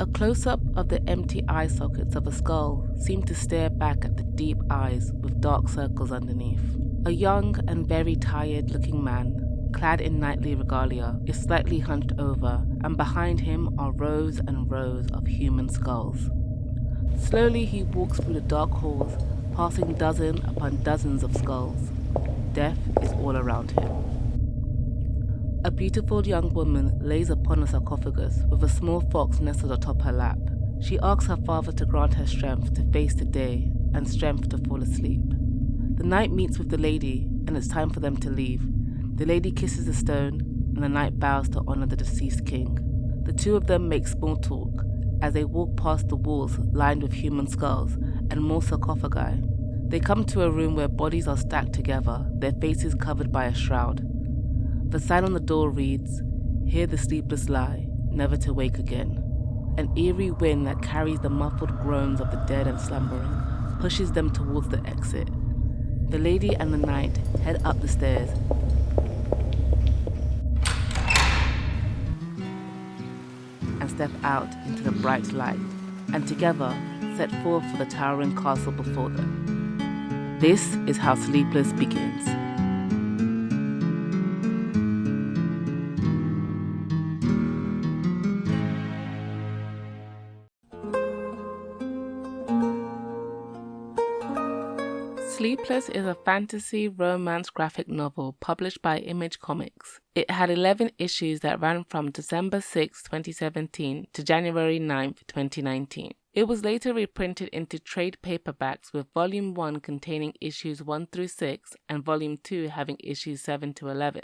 A close-up of the empty eye sockets of a skull seemed to stare back at the deep eyes with dark circles underneath. A young and very tired-looking man, clad in knightly regalia, is slightly hunched over, and behind him are rows and rows of human skulls. Slowly he walks through the dark halls, passing dozen upon dozens of skulls. Death is all around him. A beautiful young woman lays upon a sarcophagus with a small fox nestled atop her lap. She asks her father to grant her strength to face the day and strength to fall asleep. The knight meets with the lady, and it's time for them to leave. The lady kisses the stone, and the knight bows to honor the deceased king. The two of them make small talk as they walk past the walls lined with human skulls and more sarcophagi. They come to a room where bodies are stacked together, their faces covered by a shroud. The sign on the door reads, "Here the sleepless lie, never to wake again." An eerie wind that carries the muffled groans of the dead and slumbering pushes them towards the exit. The lady and the knight head up the stairs and step out into the bright light, and together set forth for the towering castle before them. This is how Sleepless begins. Sleepless is a fantasy romance graphic novel published by Image Comics. It had 11 issues that ran from December 6, 2017 to January 9, 2019. It was later reprinted into trade paperbacks with Volume 1 containing issues 1 through 6 and Volume 2 having issues 7 to 11.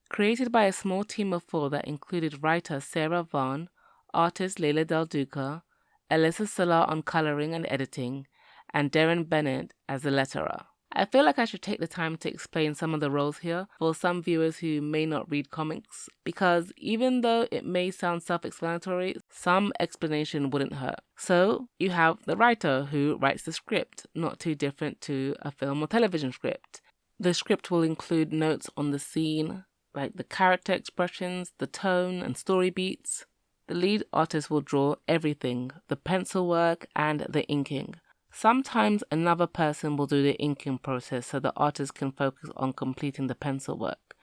Created by a small team of 4 that included writer Sarah Vaughn, artist Leila Del Duca, Alyssa Salah on coloring and editing, and Darren Bennett as the letterer. I feel like I should take the time to explain some of the roles here for some viewers who may not read comics, because even though it may sound self-explanatory, some explanation wouldn't hurt. So, you have the writer who writes the script, not too different to a film or television script. The script will include notes on the scene, like the character expressions, the tone, and story beats. The lead artist will draw everything, the pencil work and the inking. Sometimes another person will do the inking process so the artist can focus on completing the pencil work.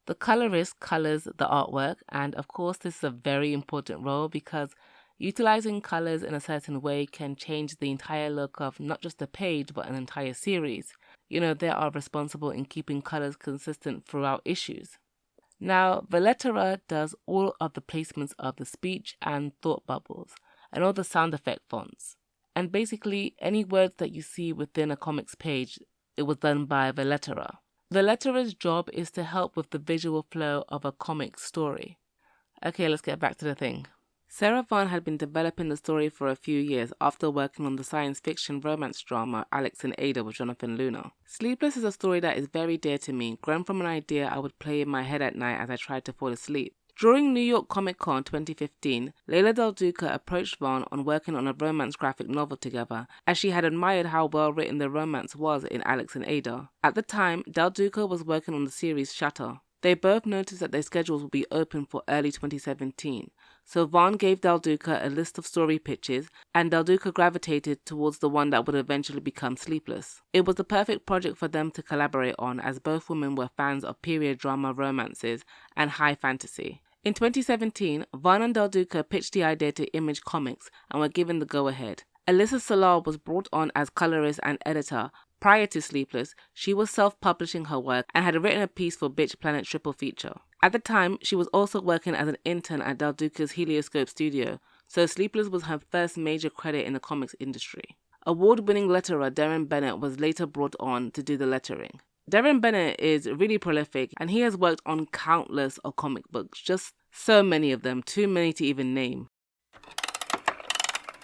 The colorist colors the artwork, and of course this is a very important role because utilizing colors in a certain way can change the entire look of not just a page but an entire series. They are responsible in keeping colors consistent throughout issues. Now, the letterer does all of the placements of the speech and thought bubbles, and all the sound effect fonts. And basically, any words that you see within a comics page, it was done by the letterer. The letterer's job is to help with the visual flow of a comic story. Okay, let's get back to the thing. Sarah Vaughn had been developing the story for a few years after working on the science fiction romance drama Alex and Ada with Jonathan Luna. Sleepless is a story that is very dear to me, grown from an idea I would play in my head at night as I tried to fall asleep. During New York Comic Con 2015, Leila Del Duca approached Vaughn on working on a romance graphic novel together, as she had admired how well written the romance was in Alex and Ada. At the time, Del Duca was working on the series Shatter. They both noticed that their schedules would be open for early 2017, so Vaughn gave Del Duca a list of story pitches, and Del Duca gravitated towards the one that would eventually become Sleepless. It was the perfect project for them to collaborate on, as both women were fans of period drama romances and high fantasy. In 2017, Vaughn and Del Duca pitched the idea to Image Comics and were given the go-ahead. Alyssa Salah was brought on as colorist and editor. Prior to Sleepless, she was self-publishing her work and had written a piece for Bitch Planet Triple Feature. At the time, she was also working as an intern at Del Duca's Helioscope studio, so Sleepless was her first major credit in the comics industry. Award-winning letterer Darren Bennett was later brought on to do the lettering. Darren Bennett is really prolific, and he has worked on countless of comic books, just so many of them, too many to even name.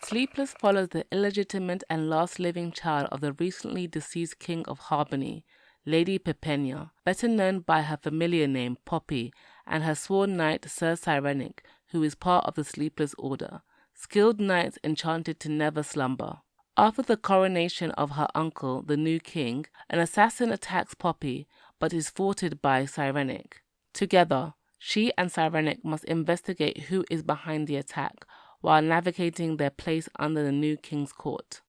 Sleepless follows the illegitimate and last living child of the recently deceased king of Harbony, Lady Pipenia, better known by her familiar name Poppy, and her sworn knight Sir Cyrenic, who is part of the Sleepless Order, skilled knights enchanted to never slumber. After the coronation of her uncle, the new king, an assassin attacks Poppy, but is thwarted by Cyrenic. Together, she and Cyrenic must investigate who is behind the attack, while navigating their place under the new king's court.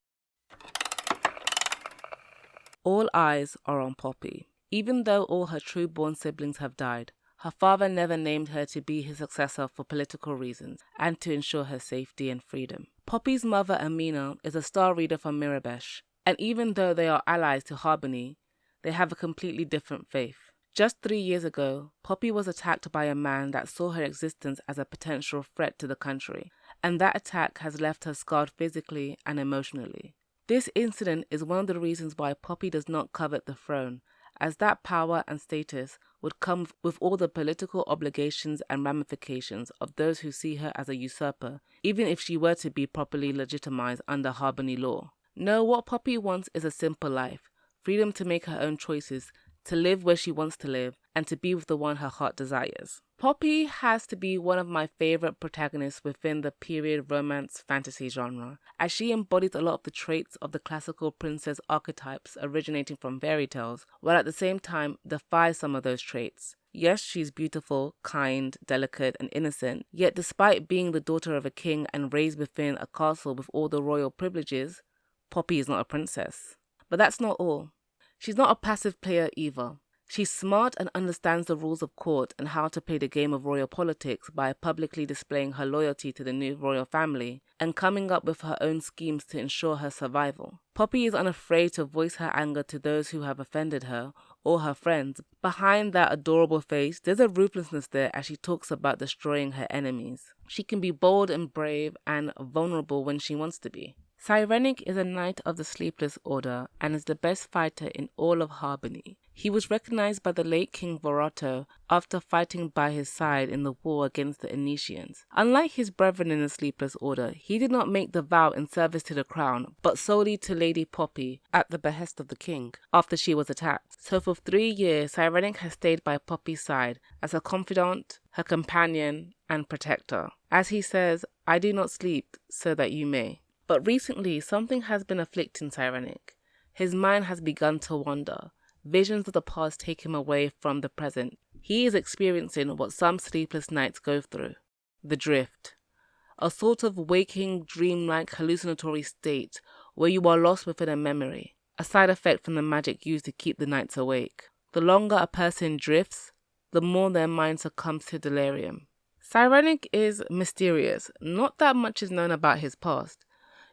All eyes are on Poppy. Even though all her true-born siblings have died, her father never named her to be his successor for political reasons and to ensure her safety and freedom. Poppy's mother, Amina, is a star reader from Mirabesh, and even though they are allies to Harbony, they have a completely different faith. Just 3 years ago, Poppy was attacked by a man that saw her existence as a potential threat to the country, and that attack has left her scarred physically and emotionally. This incident is one of the reasons why Poppy does not covet the throne, as that power and status would come with all the political obligations and ramifications of those who see her as a usurper, even if she were to be properly legitimized under Harbony law. No, what Poppy wants is a simple life, freedom to make her own choices, to live where she wants to live, and to be with the one her heart desires. Poppy has to be one of my favorite protagonists within the period romance fantasy genre, as she embodies a lot of the traits of the classical princess archetypes originating from fairy tales, while at the same time defies some of those traits. Yes, she's beautiful, kind, delicate, and innocent, yet despite being the daughter of a king and raised within a castle with all the royal privileges, Poppy is not a princess. But that's not all. She's not a passive player either. She's smart and understands the rules of court and how to play the game of royal politics by publicly displaying her loyalty to the new royal family and coming up with her own schemes to ensure her survival. Poppy is unafraid to voice her anger to those who have offended her or her friends. Behind that adorable face, there's a ruthlessness there as she talks about destroying her enemies. She can be bold and brave and vulnerable when she wants to be. Cyrenaic is a knight of the Sleepless Order and is the best fighter in all of Harbony. He was recognized by the late King Vorato after fighting by his side in the war against the Initians. Unlike his brethren in the Sleepless Order, he did not make the vow in service to the crown, but solely to Lady Poppy at the behest of the king after she was attacked. So for 3 years, Cyrenaic has stayed by Poppy's side as her confidant, her companion, and protector. As he says, "I do not sleep so that you may." But recently, something has been afflicting Cyrenaic. His mind has begun to wander. Visions of the past take him away from the present. He is experiencing what some sleepless nights go through. The drift. A sort of waking, dreamlike, hallucinatory state where you are lost within a memory. A side effect from the magic used to keep the nights awake. The longer a person drifts, the more their mind succumbs to delirium. Cyrenaic is mysterious. Not that much is known about his past.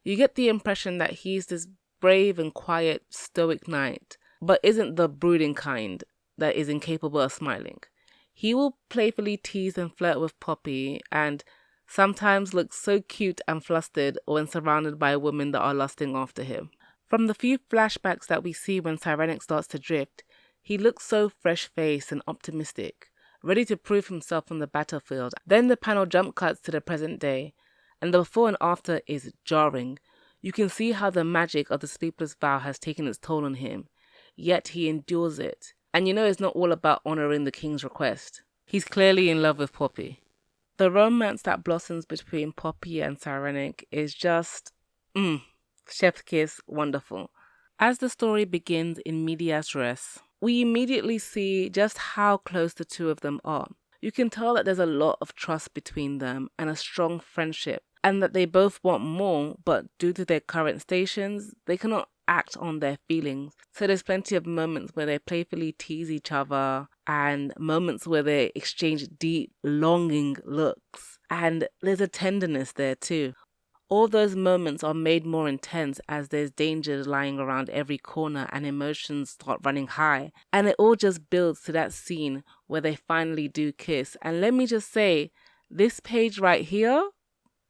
You get the impression that he's this brave and quiet, stoic knight, but isn't the brooding kind that is incapable of smiling. He will playfully tease and flirt with Poppy, and sometimes looks so cute and flustered when surrounded by women that are lusting after him. From the few flashbacks that we see when Cyrenaic starts to drift, he looks so fresh-faced and optimistic, ready to prove himself on the battlefield. Then the panel jump cuts to the present day, and the before and after is jarring. You can see how the magic of the Sleepless vow has taken its toll on him, yet he endures it. And you know it's not all about honouring the king's request. He's clearly in love with Poppy. The romance that blossoms between Poppy and Cyrenaic is just, chef's kiss, wonderful. As the story begins in medias res, we immediately see just how close the two of them are. You can tell that there's a lot of trust between them and a strong friendship, and that they both want more, but due to their current stations, they cannot act on their feelings. So there's plenty of moments where they playfully tease each other, and moments where they exchange deep, longing looks. And there's a tenderness there too. All those moments are made more intense as there's danger lying around every corner and emotions start running high. And it all just builds to that scene where they finally do kiss. And let me just say, this page right here,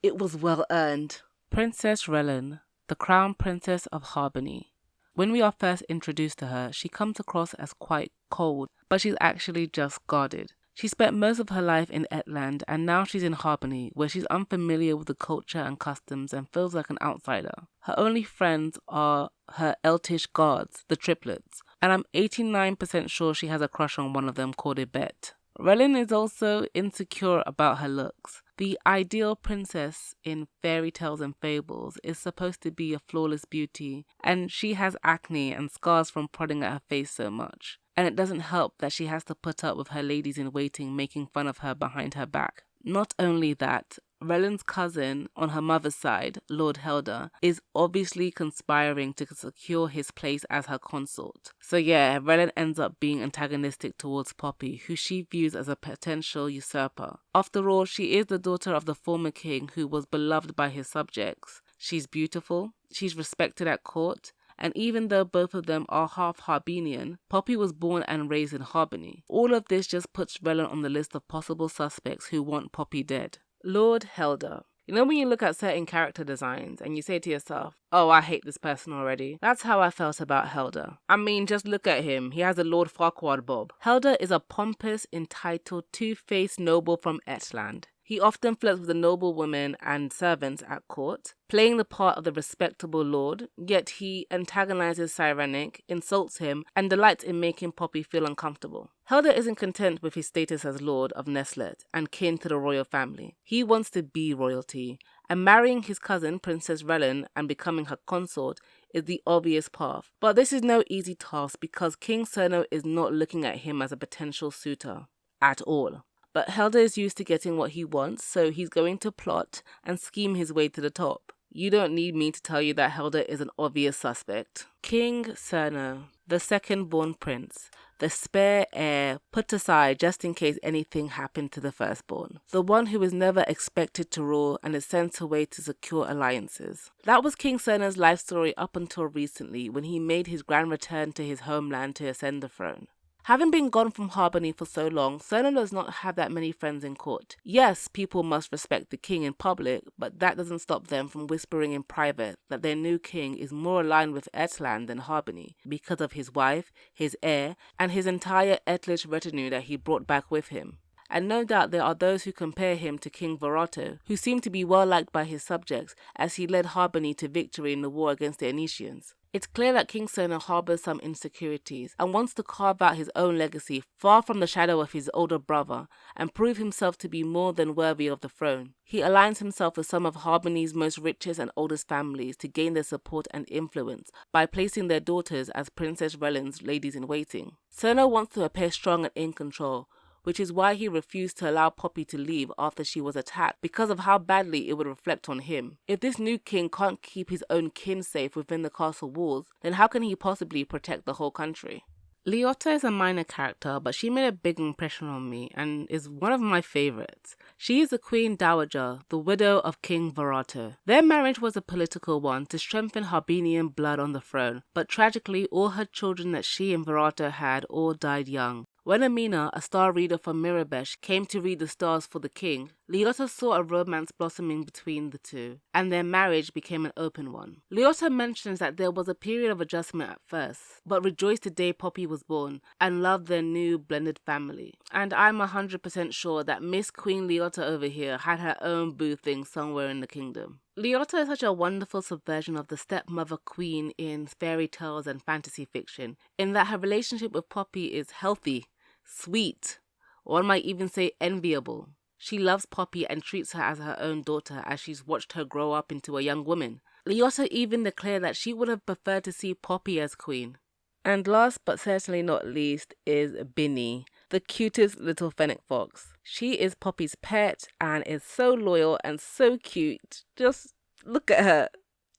it was well earned. Princess Relin, the Crown Princess of Harbony. When we are first introduced to her, she comes across as quite cold, but she's actually just guarded. She spent most of her life in Etland, and now she's in Harbony, where she's unfamiliar with the culture and customs and feels like an outsider. Her only friends are her eltish guards, the triplets, and I'm 89% sure she has a crush on one of them called Ibet. Relin is also insecure about her looks. The ideal princess in fairy tales and fables is supposed to be a flawless beauty, and she has acne and scars from prodding at her face so much. And it doesn't help that she has to put up with her ladies in waiting making fun of her behind her back. Not only that, Relyn's cousin on her mother's side, Lord Helder, is obviously conspiring to secure his place as her consort. So yeah, Relyn ends up being antagonistic towards Poppy, who she views as a potential usurper. After all, she is the daughter of the former king who was beloved by his subjects. She's beautiful, she's respected at court, and even though both of them are half Harbinian, Poppy was born and raised in Harbiny. All of this just puts Relyn on the list of possible suspects who want Poppy dead. Lord Helder. You know when you look at certain character designs and you say to yourself, oh, I hate this person already? That's how I felt about Helder. I mean, just look at him. He has a Lord Farquaad bob. Helder is a pompous, entitled, two-faced noble from Etland. He often flirts with the noble women and servants at court, playing the part of the respectable lord, yet he antagonizes Cyrenik, insults him, and delights in making Poppy feel uncomfortable. Helder isn't content with his status as lord of Neslet and kin to the royal family. He wants to be royalty, and marrying his cousin, Princess Relyn, and becoming her consort is the obvious path. But this is no easy task because King Cerno is not looking at him as a potential suitor at all. But Helder is used to getting what he wants, so he's going to plot and scheme his way to the top. You don't need me to tell you that Helder is an obvious suspect. King Cerno, the second-born prince, the spare heir put aside just in case anything happened to the firstborn, the one who is never expected to rule and is sent away to secure alliances. That was King Cerno's life story up until recently when he made his grand return to his homeland to ascend the throne. Having been gone from Harbiny for so long, Cerno does not have that many friends in court. Yes, people must respect the king in public, but that doesn't stop them from whispering in private that their new king is more aligned with Etland than Harbiny because of his wife, his heir, and his entire Etlish retinue that he brought back with him. And no doubt there are those who compare him to King Varato, who seemed to be well liked by his subjects as he led Harbiny to victory in the war against the Anicians. It's clear that King Cerno harbors some insecurities and wants to carve out his own legacy far from the shadow of his older brother and prove himself to be more than worthy of the throne. He aligns himself with some of Harbiny's most richest and oldest families to gain their support and influence by placing their daughters as Princess Relyn's ladies-in-waiting. Cerno wants to appear strong and in control, which is why he refused to allow Poppy to leave after she was attacked because of how badly it would reflect on him. If this new king can't keep his own kin safe within the castle walls, then how can he possibly protect the whole country? Leota is a minor character, but she made a big impression on me and is one of my favorites. She is the Queen Dowager, the widow of King Varato. Their marriage was a political one to strengthen Harbinian blood on the throne, but tragically all her children that she and Varato had all died young. When Amina, a star reader from Mirabesh, came to read the stars for the king, Leota saw a romance blossoming between the two, and their marriage became an open one. Leota mentions that there was a period of adjustment at first, but rejoiced the day Poppy was born, and loved their new blended family. And I'm 100% sure that Miss Queen Leota over here had her own boo thing somewhere in the kingdom. Leota is such a wonderful subversion of the stepmother queen in fairy tales and fantasy fiction, in that her relationship with Poppy is healthy, sweet, one might even say enviable. She loves Poppy and treats her as her own daughter as she's watched her grow up into a young woman. Leota even declared that she would have preferred to see Poppy as queen. And last but certainly not least is Binny, the cutest little fennec fox. She is Poppy's pet and is so loyal and so cute. Just look at her.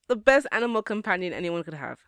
The best animal companion anyone could have.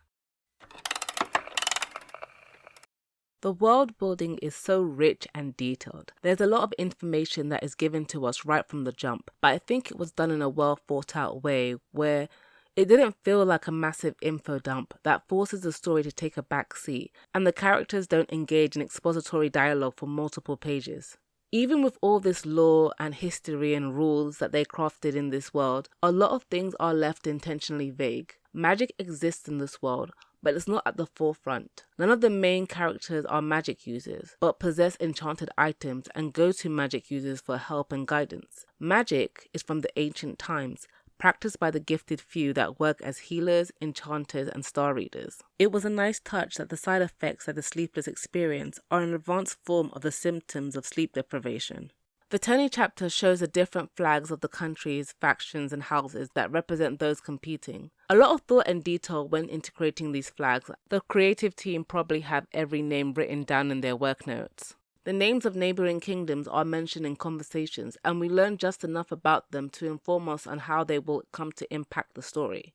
The world building is so rich and detailed. There's a lot of information that is given to us right from the jump, but I think it was done in a well thought out way where it didn't feel like a massive info dump that forces the story to take a back seat, and the characters don't engage in expository dialogue for multiple pages. Even with all this lore and history and rules that they crafted in this world, a lot of things are left intentionally vague. Magic exists in this world, but it's not at the forefront. None of the main characters are magic users, but possess enchanted items and go to magic users for help and guidance. Magic is from the ancient times, practiced by the gifted few that work as healers, enchanters, and star readers. It was a nice touch that the side effects that the Sleepless experience are an advanced form of the symptoms of sleep deprivation. The tourney chapter shows the different flags of the countries, factions, and houses that represent those competing. A lot of thought and detail went into creating these flags. The creative team probably have every name written down in their work notes. The names of neighboring kingdoms are mentioned in conversations, and we learn just enough about them to inform us on how they will come to impact the story.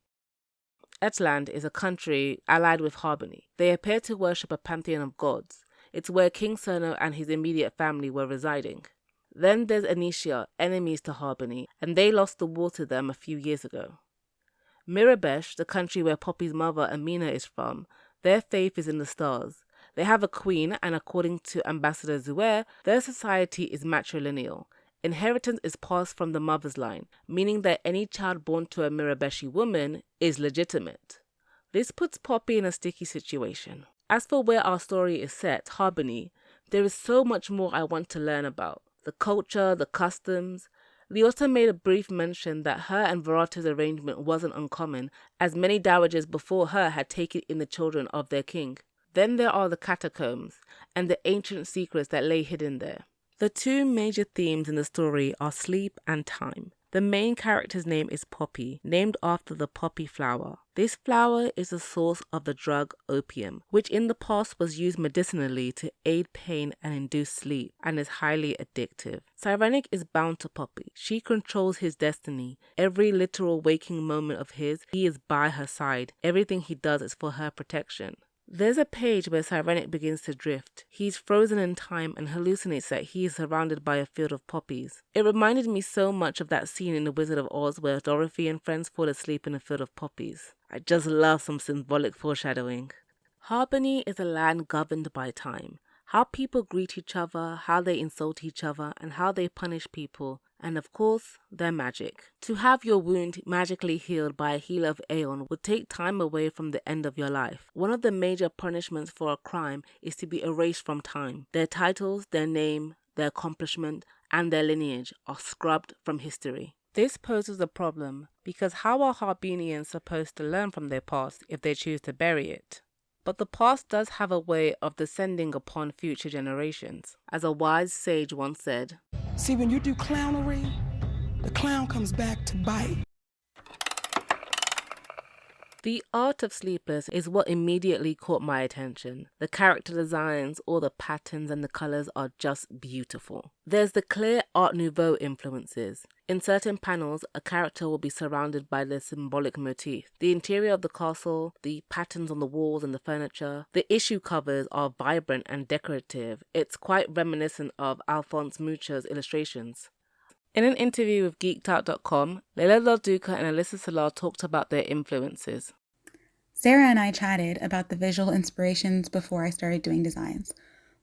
Etland is a country allied with Harbony. They appear to worship a pantheon of gods. It's where King Cerno and his immediate family were residing. Then there's Aishyo, enemies to Harbony, and they lost the war to them a few years ago. Mirabesh, the country where Poppy's mother Amina is from, their faith is in the stars. They have a queen, and according to Ambassador Zuair, their society is matrilineal. Inheritance is passed from the mother's line, meaning that any child born to a Mirabeshi woman is legitimate. This puts Poppy in a sticky situation. As for where our story is set, Harbony, there is so much more I want to learn about. The culture, the customs. The author made a brief mention that her and Verata's arrangement wasn't uncommon, as many dowagers before her had taken in the children of their king. Then there are the catacombs, and the ancient secrets that lay hidden there. The two major themes in the story are sleep and time. The main character's name is Poppy, named after the poppy flower. This flower is the source of the drug opium, which in the past was used medicinally to aid pain and induce sleep, and is highly addictive. Cyrenic is bound to Poppy. She controls his destiny. Every literal waking moment of his, he is by her side. Everything he does is for her protection. There's a page where Cyrenic begins to drift. He's frozen in time and hallucinates that he is surrounded by a field of poppies. It reminded me so much of that scene in The Wizard of Oz where Dorothy and friends fall asleep in a field of poppies. I just love some symbolic foreshadowing. Harbony is a land governed by time. How people greet each other, how they insult each other, and how they punish people. And of course, their magic. To have your wound magically healed by a healer of Aeon would take time away from the end of your life. One of the major punishments for a crime is to be erased from time. Their titles, their name, their accomplishment, and their lineage are scrubbed from history. This poses a problem, because how are Harbonians supposed to learn from their past if they choose to bury it? But the past does have a way of descending upon future generations. As a wise sage once said, "See, when you do clownery, the clown comes back to bite." The art of Sleepless is what immediately caught my attention. The character designs, all the patterns and the colours are just beautiful. There's the clear Art Nouveau influences. In certain panels, a character will be surrounded by the symbolic motif. The interior of the castle, the patterns on the walls and the furniture. The issue covers are vibrant and decorative. It's quite reminiscent of Alphonse Mucho's illustrations. In an interview with geekedout.com, Leila Del Duca and Alyssa Solar talked about their influences. Sarah and I chatted about the visual inspirations before I started doing designs.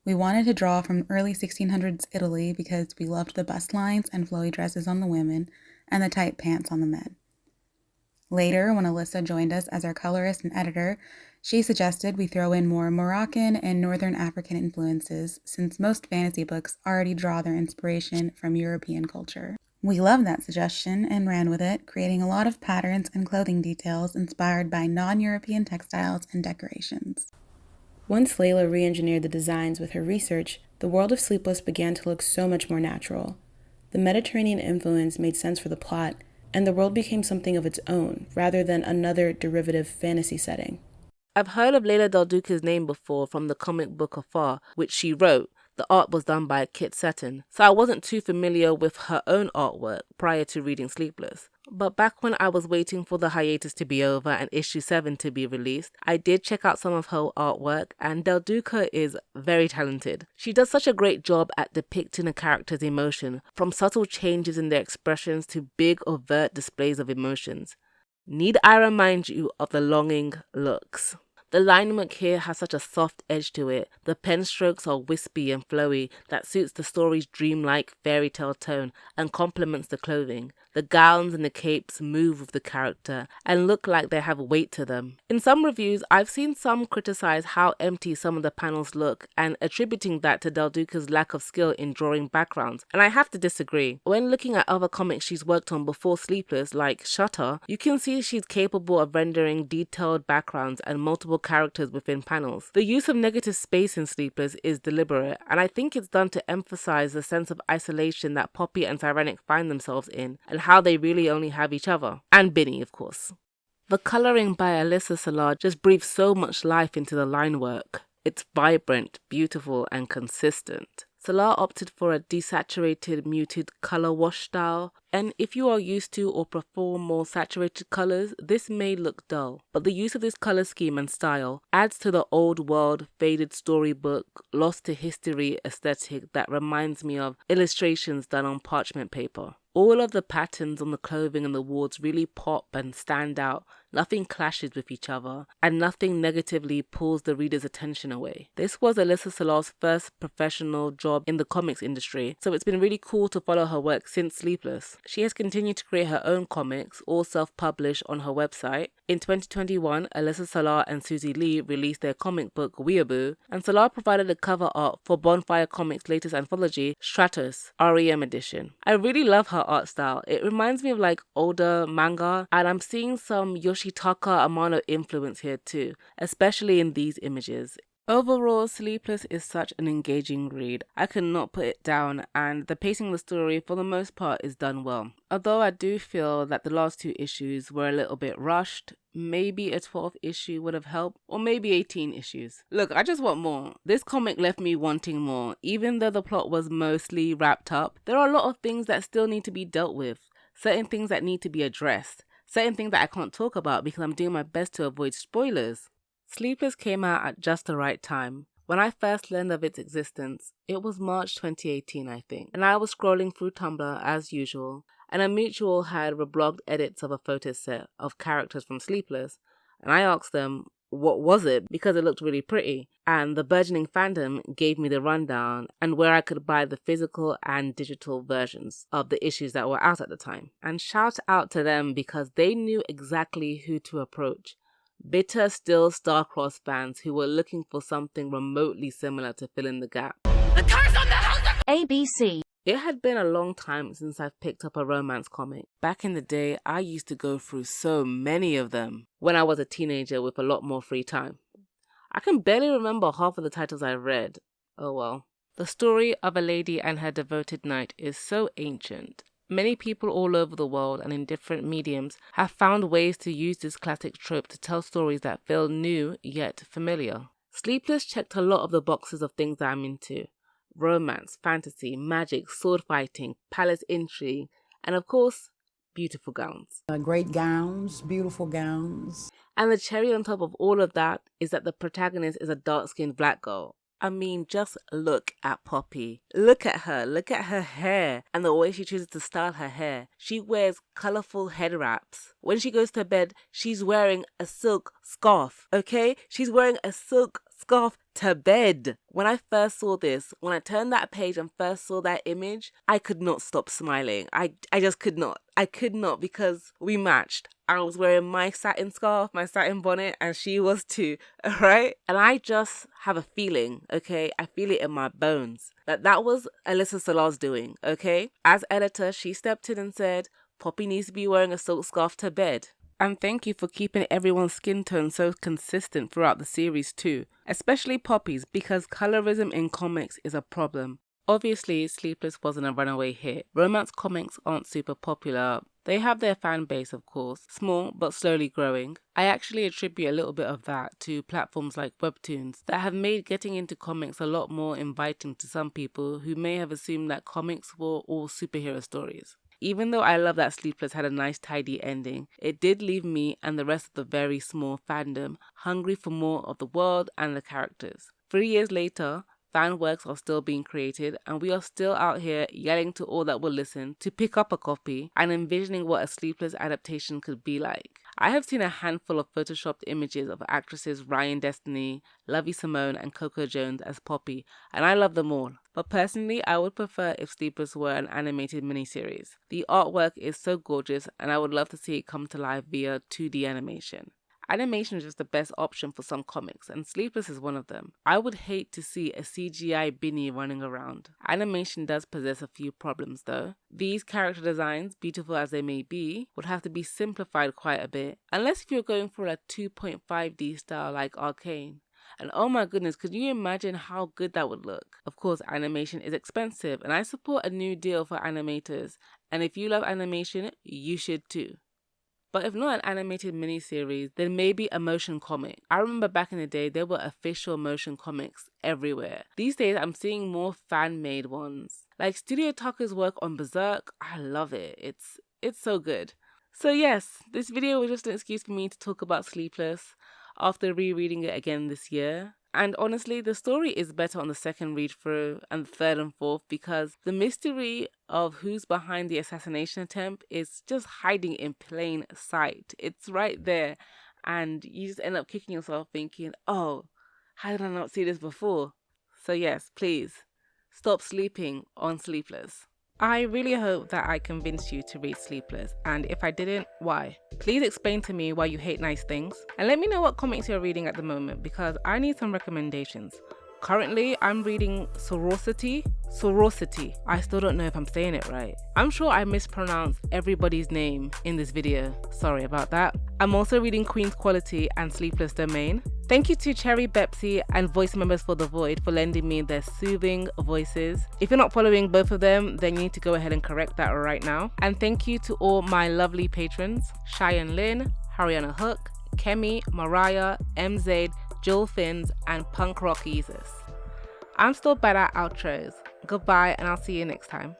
We wanted to draw from early 1600s Italy because we loved the bust lines and flowy dresses on the women and the tight pants on the men. Later, when Alyssa joined us as our colorist and editor, she suggested we throw in more Moroccan and Northern African influences since most fantasy books already draw their inspiration from European culture. We loved that suggestion and ran with it, creating a lot of patterns and clothing details inspired by non-European textiles and decorations. Once Layla re-engineered the designs with her research, the world of Sleepless began to look so much more natural. The Mediterranean influence made sense for the plot, and the world became something of its own, rather than another derivative fantasy setting. I've heard of Leila Del Duca's name before from the comic book Afar, which she wrote. The art was done by Kit Sutton, so I wasn't too familiar with her own artwork prior to reading Sleepless. But back when I was waiting for the hiatus to be over and issue 7 to be released, I did check out some of her artwork, and Del Duca is very talented. She does such a great job at depicting a character's emotion, from subtle changes in their expressions to big overt displays of emotions. Need I remind you of the longing looks? The line work here has such a soft edge to it. The pen strokes are wispy and flowy that suits the story's dreamlike fairy tale tone and complements the clothing. The gowns and the capes move with the character and look like they have weight to them. In some reviews, I've seen some criticize how empty some of the panels look and attributing that to Del Duca's lack of skill in drawing backgrounds, and I have to disagree. When looking at other comics she's worked on before Sleepless, like Shutter, you can see she's capable of rendering detailed backgrounds and multiple characters within panels. The use of negative space in Sleepless is deliberate, and I think it's done to emphasize the sense of isolation that Poppy and Cyrenic find themselves in, and how they really only have each other. And Binny, of course. The colouring by Alyssa Solar just breathes so much life into the line work. It's vibrant, beautiful, and consistent. Salah opted for a desaturated muted color wash style, and if you are used to or prefer more saturated colors, this may look dull. But the use of this color scheme and style adds to the old world, faded storybook, lost to history aesthetic that reminds me of illustrations done on parchment paper. All of the patterns on the clothing and the wards really pop and stand out. Nothing clashes with each other, and nothing negatively pulls the reader's attention away. This was Alyssa Salah's first professional job in the comics industry, so it's been really cool to follow her work since Sleepless. She has continued to create her own comics, all self-published on her website. In 2021, Alyssa Salah and Susie Lee released their comic book Weeaboo, and Salah provided the cover art for Bonfire Comics' latest anthology, Stratos, REM edition. I really love her art style. It reminds me of like older manga, and I'm seeing some Yoshitaka Amano influence here too, especially in these images. Overall, Sleepless is such an engaging read. I cannot put it down, and the pacing of the story for the most part is done well. Although I do feel that the last 2 issues were a little bit rushed, maybe a 12th issue would have helped, or maybe 18 issues. Look, I just want more. This comic left me wanting more. Even though the plot was mostly wrapped up, there are a lot of things that still need to be dealt with, certain things that need to be addressed, certain things that I can't talk about because I'm doing my best to avoid spoilers. Sleepless came out at just the right time. When I first learned of its existence, it was March 2018, I think, and I was scrolling through Tumblr as usual, and a mutual had reblogged edits of a photo set of characters from Sleepless, and I asked them, what was it, because it looked really pretty, and the burgeoning fandom gave me the rundown and where I could buy the physical and digital versions of the issues that were out at the time. And shout out to them because they knew exactly who to approach. Bitter still star-crossed fans who were looking for something remotely similar to fill in the gap. The curse on the house of ABC. It had been a long time since I've picked up a romance comic. Back in the day, I used to go through so many of them when I was a teenager with a lot more free time. I can barely remember half of the titles I read. Oh well. The story of a lady and her devoted knight is so ancient. Many people all over the world and in different mediums have found ways to use this classic trope to tell stories that feel new yet familiar. Sleepless checked a lot of the boxes of things that I'm into. Romance, fantasy, magic, sword fighting, palace intrigue, and of course, beautiful gowns. Great gowns, beautiful gowns. And the cherry on top of all of that is that the protagonist is a dark-skinned black girl. I mean, just look at Poppy. Look at her hair and the way she chooses to style her hair. She wears colourful head wraps. When she goes to bed, she's wearing a silk scarf, okay? She's wearing a silk scarf to bed. When I first saw this, when I turned that page and first saw that image, I could not stop smiling. I just could not. I could not because we matched. I was wearing my satin scarf, my satin bonnet, and she was too, alright? And I just have a feeling, okay? I feel it in my bones that was Alyssa Salah's doing, okay? As editor, she stepped in and said, Poppy needs to be wearing a silk scarf to bed. And thank you for keeping everyone's skin tone so consistent throughout the series too, especially Poppy's, because colorism in comics is a problem. Obviously, Sleepless wasn't a runaway hit. Romance comics aren't super popular. They have their fan base, of course, small but slowly growing. I actually attribute a little bit of that to platforms like Webtoons that have made getting into comics a lot more inviting to some people who may have assumed that comics were all superhero stories. Even though I love that Sleepless had a nice tidy ending, it did leave me and the rest of the very small fandom hungry for more of the world and the characters. 3 years later, fan works are still being created and we are still out here yelling to all that will listen to pick up a copy and envisioning what a Sleepless adaptation could be like. I have seen a handful of photoshopped images of actresses Ryan Destiny, Lovey Simone and Coco Jones as Poppy, and I love them all. But personally, I would prefer if Sleepless were an animated miniseries. The artwork is so gorgeous and I would love to see it come to life via 2D animation. Animation is just the best option for some comics, and Sleepless is one of them. I would hate to see a CGI Binny running around. Animation does possess a few problems though. These character designs, beautiful as they may be, would have to be simplified quite a bit, unless if you're going for a 2.5D style like Arcane. And oh my goodness, could you imagine how good that would look? Of course, animation is expensive, and I support a new deal for animators, and if you love animation, you should too. But if not an animated miniseries, then maybe a motion comic. I remember back in the day, there were official motion comics everywhere. These days, I'm seeing more fan-made ones. Like Studio Tucker's work on Berserk, I love it. It's so good. So yes, this video was just an excuse for me to talk about Sleepless after rereading it again this year. And honestly, the story is better on the second read through and third and fourth because the mystery of who's behind the assassination attempt is just hiding in plain sight. It's right there. And you just end up kicking yourself thinking, oh, how did I not see this before? So yes, please, stop sleeping on Sleepless. I really hope that I convinced you to read Sleepless, and if I didn't, why? Please explain to me why you hate nice things, and let me know what comics you're reading at the moment because I need some recommendations. Currently, I'm reading Sorority. I still don't know if I'm saying it right. I'm sure I mispronounced everybody's name in this video. Sorry about that. I'm also reading Queen's Quality and Sleepless Domain. Thank you to Cherry Bepsy and Voice Members for the Void for lending me their soothing voices. If you're not following both of them, then you need to go ahead and correct that right now. And thank you to all my lovely patrons, Cheyenne Lynn, Hariana Hook, Kemi, Mariah, MZ, Joel Finns, and Punk Rock Jesus. I'm still bad at outros. Goodbye, and I'll see you next time.